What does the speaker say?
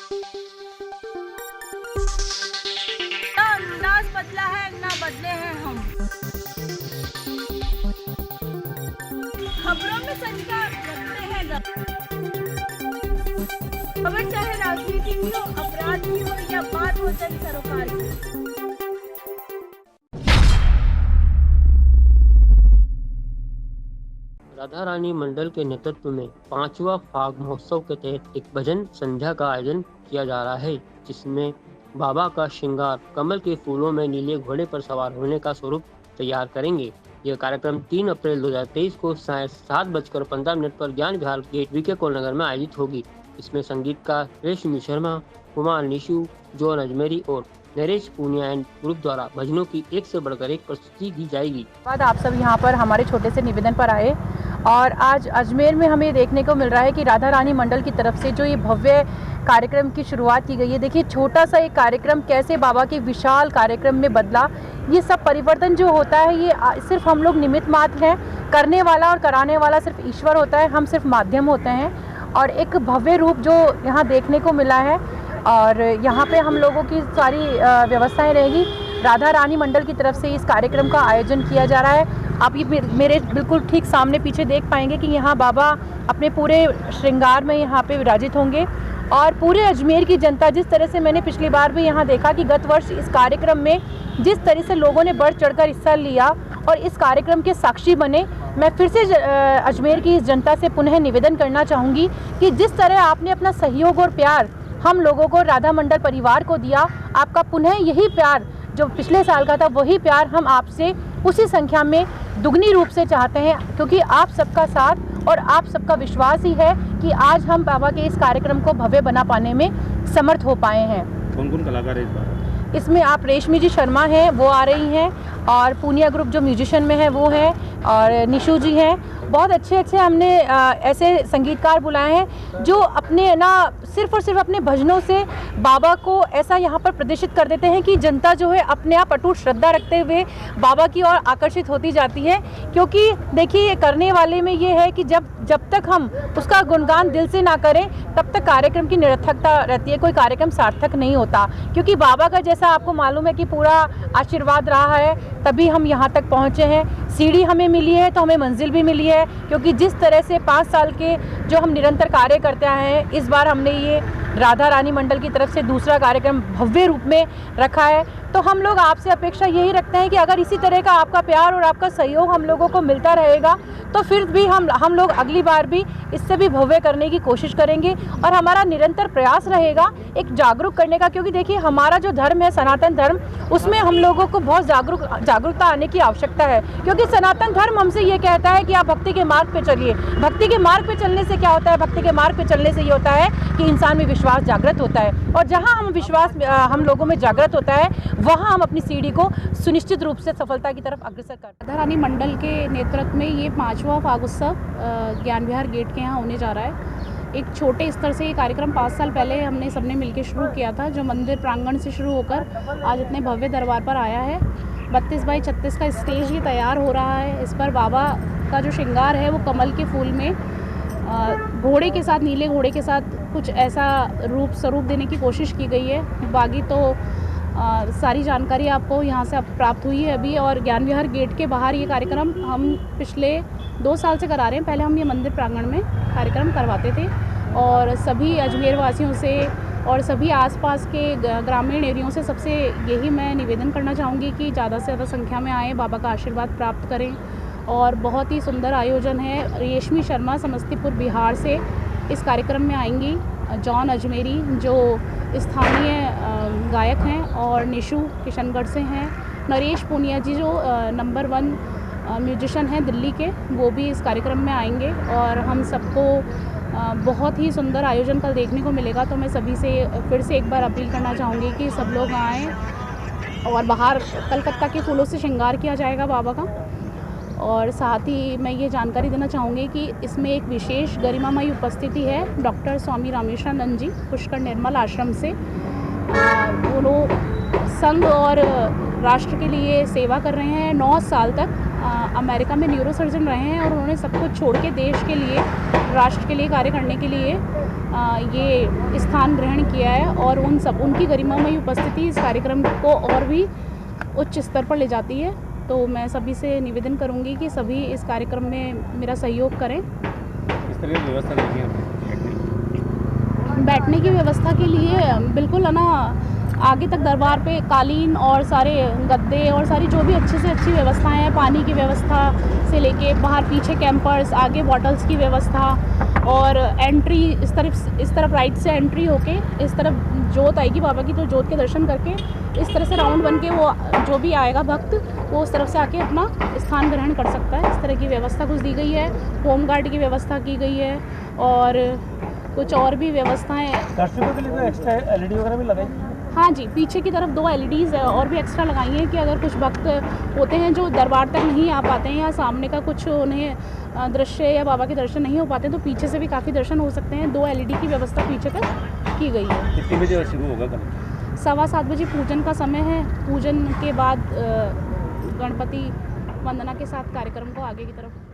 ना अंदाज बदला है ना बदले हैं हम। खबरों में संचार रखते हैं खबर चाहे राजनीति की हो, अपराध की हो या बात हो जन सरोकार की। राधा रानी मंडल के नेतृत्व में 5वां फाग महोत्सव के तहत एक भजन संध्या का आयोजन किया जा रहा है, जिसमें बाबा का श्रृंगार कमल के फूलों में नीले घोड़े पर सवार होने का स्वरूप तैयार करेंगे। यह कार्यक्रम 3 अप्रैल 2023 को सायं 7:15 पर ज्ञान विहार गेट वीके कॉल नगर में आयोजित होगी। इसमें संगीतकार रेशमी शर्मा, कुमार निशु, जॉन अजमेरी और नरेश पूनिया एंड ग्रुप द्वारा भजनों की एक से बढ़कर एक प्रस्तुति दी जाएगी। बाद आप सब यहाँ पर हमारे छोटे से निवेदन पर आए और आज अजमेर में हमें देखने को मिल रहा है कि राधा रानी मंडल की तरफ से जो ये भव्य कार्यक्रम की शुरुआत की गई है। देखिए छोटा सा एक कार्यक्रम कैसे बाबा के विशाल कार्यक्रम में बदला। ये सब परिवर्तन जो होता है ये सिर्फ हम लोग निमित्त मात्र हैं, करने वाला और कराने वाला सिर्फ ईश्वर होता है, हम सिर्फ माध्यम होते हैं। और एक भव्य रूप जो यहाँ देखने को मिला है और यहाँ पे हम लोगों की सारी व्यवस्थाएं रहेगी। राधा रानी मंडल की तरफ से इस कार्यक्रम का आयोजन किया जा रहा है। आप ये मेरे बिल्कुल ठीक सामने पीछे देख पाएंगे कि यहाँ बाबा अपने पूरे श्रृंगार में यहाँ पे विराजित होंगे और पूरे अजमेर की जनता, जिस तरह से मैंने पिछली बार भी यहाँ देखा कि गत वर्ष इस कार्यक्रम में जिस तरह से लोगों ने बढ़ चढ़कर हिस्सा लिया और इस कार्यक्रम के साक्षी बने, मैं फिर से अजमेर की इस जनता से पुनः निवेदन करना चाहूँगी कि जिस तरह आपने अपना सहयोग और प्यार हम लोगों को, राधा मंडल परिवार को दिया, आपका पुनः यही प्यार जो पिछले साल का था वही प्यार हम आपसे उसी संख्या में दुगनी रूप से चाहते हैं, क्योंकि आप सबका साथ और आप सबका विश्वास ही है कि आज हम बाबा के इस कार्यक्रम को भव्य बना पाने में समर्थ हो पाए हैं। कौन कौन कलाकार है इस बार? इसमें आप रेशमी जी शर्मा हैं, वो आ रही हैं और पूनिया ग्रुप जो म्यूजिशियन में है वो है और निशु जी हैं। बहुत अच्छे हमने ऐसे संगीतकार बुलाए हैं जो अपने ना सिर्फ और सिर्फ अपने भजनों से बाबा को ऐसा यहाँ पर प्रदर्शित कर देते हैं कि जनता जो है अपने आप अटूट श्रद्धा रखते हुए बाबा की ओर आकर्षित होती जाती है। क्योंकि देखिए करने वाले में ये है कि जब तक हम उसका गुणगान दिल से ना करें तब तक कार्यक्रम की निरर्थकता रहती है, कोई कार्यक्रम सार्थक नहीं होता। क्योंकि बाबा का जैसा आपको मालूम है कि पूरा आशीर्वाद रहा है तभी हम यहाँ तक पहुँचे हैं। सीढ़ी हमें मिली है तो हमें मंजिल भी मिली है, क्योंकि जिस तरह से 5 साल के जो हम निरंतर कार्य करते आए हैं, इस बार हमने ये राधा रानी मंडल की तरफ से दूसरा कार्यक्रम भव्य रूप में रखा है। तो हम लोग आपसे अपेक्षा यही रखते हैं कि अगर इसी तरह का आपका प्यार और आपका सहयोग हम लोगों को मिलता रहेगा तो फिर भी हम लोग अगली बार भी इससे भी भव्य करने की कोशिश करेंगे और हमारा निरंतर प्रयास रहेगा एक जागरूक करने का। क्योंकि देखिए हमारा जो धर्म है सनातन धर्म, उसमें हम लोगों को बहुत जागरूकता आने की आवश्यकता है। क्योंकि सनातन धर्म हमसे ये कहता है कि आप भक्ति के मार्ग पे चलिए। भक्ति के मार्ग पे चलने से क्या होता है? भक्ति के मार्ग पे चलने से ये होता है कि इंसान में विश्वास जागृत होता है और जहाँ हम लोगों में जागृत होता है वहाँ हम अपनी सीढ़ी को सुनिश्चित रूप से सफलता की तरफ अग्रसर करते हैं। राधा रानी मंडल के नेतृत्व में ये 5वां फाग उत्सव ज्ञान विहार गेट के यहाँ होने जा रहा है। एक छोटे स्तर से ये कार्यक्रम 5 साल पहले हमने सबने मिलकर शुरू किया था, जो मंदिर प्रांगण से शुरू होकर आज इतने भव्य दरबार पर आया है। 32 बाई 36 का स्टेज ही तैयार हो रहा है। इस पर बाबा का जो श्रृंगार है वो कमल के फूल में घोड़े के साथ, नीले घोड़े के साथ कुछ ऐसा स्वरूप देने की कोशिश की गई है। बाकी तो सारी जानकारी आपको यहाँ से प्राप्त हुई है अभी। और ज्ञान विहार गेट के बाहर ये कार्यक्रम हम पिछले 2 साल से करा रहे हैं। पहले हम ये मंदिर प्रांगण में कार्यक्रम करवाते थे और सभी अजमेर वासियों से और सभी आसपास के ग्रामीण एरियों से सबसे यही मैं निवेदन करना चाहूँगी कि ज़्यादा से ज़्यादा संख्या में आएँ, बाबा का आशीर्वाद प्राप्त करें। और बहुत ही सुंदर आयोजन है। रेशमी शर्मा समस्तीपुर बिहार से इस कार्यक्रम में आएंगी, जॉन अजमेरी जो स्थानीय गायक हैं और निशु किशनगढ़ से हैं, नरेश पूनिया जी जो नंबर 1 म्यूजिशियन हैं दिल्ली के, वो भी इस कार्यक्रम में आएंगे। और हम सबको बहुत ही सुंदर आयोजन कल देखने को मिलेगा। तो मैं सभी से फिर से एक बार अपील करना चाहूँगी कि सब लोग आएँ और बाहर कलकत्ता के फूलों से श्रृंगार किया जाएगा बाबा का। और साथ ही मैं ये जानकारी देना चाहूँगी कि इसमें एक विशेष गरिमामयी उपस्थिति है डॉक्टर स्वामी रामेश्वरानंद जी पुष्कर निर्मल आश्रम से। वो लोग संघ और राष्ट्र के लिए सेवा कर रहे हैं। 9 साल तक अमेरिका में न्यूरोसर्जन रहे हैं और उन्होंने सब कुछ छोड़ के देश के लिए, राष्ट्र के लिए कार्य करने के लिए ये स्थान ग्रहण किया है और उनकी गरिमामयी उपस्थिति इस कार्यक्रम को और भी उच्च स्तर पर ले जाती है। तो मैं सभी से निवेदन करूंगी कि सभी इस कार्यक्रम में मेरा सहयोग करें। इस तरह की व्यवस्था नहीं है बैठने की व्यवस्था के लिए बिल्कुल है ना, आगे तक दरबार पे कालीन और सारे गद्दे और सारी जो भी अच्छे से अच्छी व्यवस्थाएं हैं, पानी की व्यवस्था से लेके बाहर पीछे कैंपर्स, आगे बॉटल्स की व्यवस्था और एंट्री इस तरफ राइट से एंट्री होके इस तरफ जोत आएगी बाबा की, तो जोत के दर्शन करके इस तरह से राउंड बन के वो जो भी आएगा भक्त वो उस तरफ से आके अपना स्थान ग्रहण कर सकता है। इस तरह की व्यवस्था कुछ दी गई है। होम गार्ड की व्यवस्था की गई है और कुछ और भी व्यवस्थाएं। दर्शकों के लिए कोई एक्स्ट्रा एलईडी वगैरह भी लगाई? हाँ जी, पीछे की तरफ 2 LEDs और भी एक्स्ट्रा लगाई हैं कि अगर कुछ भक्त होते हैं जो दरबार तक नहीं आ पाते हैं या सामने का कुछ उन्हें दृश्य या बाबा के दर्शन नहीं हो पाते तो पीछे से भी काफ़ी दर्शन हो सकते हैं। 2 LED की व्यवस्था पीछे तक की गई है। कितने बजे शुरू होगा कल? 7:15 बजे पूजन का समय है। पूजन के बाद गणपति वंदना के साथ कार्यक्रम को आगे की तरफ